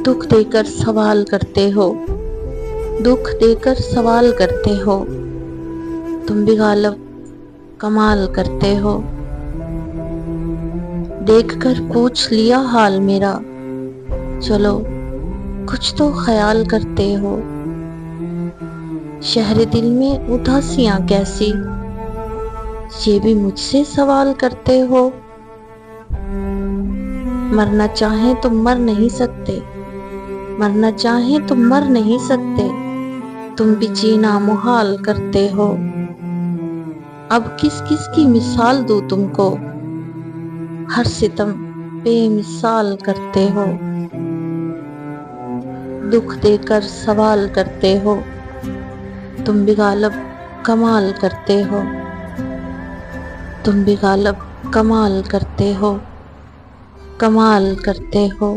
दुख देकर सवाल करते हो, दुख देकर सवाल करते हो, तुम भी गालब कमाल करते हो। देखकर पूछ लिया हाल मेरा, चलो कुछ तो ख्याल करते हो। शहर दिल में उदासियां कैसी, ये भी मुझसे सवाल करते हो। मरना चाहे तो मर नहीं सकते, मरना चाहे तो मर नहीं सकते, तुम भी जीना मुहाल करते हो। अब किस किस की मिसाल दूं तुमको, हर सितम बेमिसाल करते हो। दुख देकर सवाल करते हो, तुम भी गालब कमाल करते हो, तुम भी गालब कमाल करते हो, कमाल करते हो।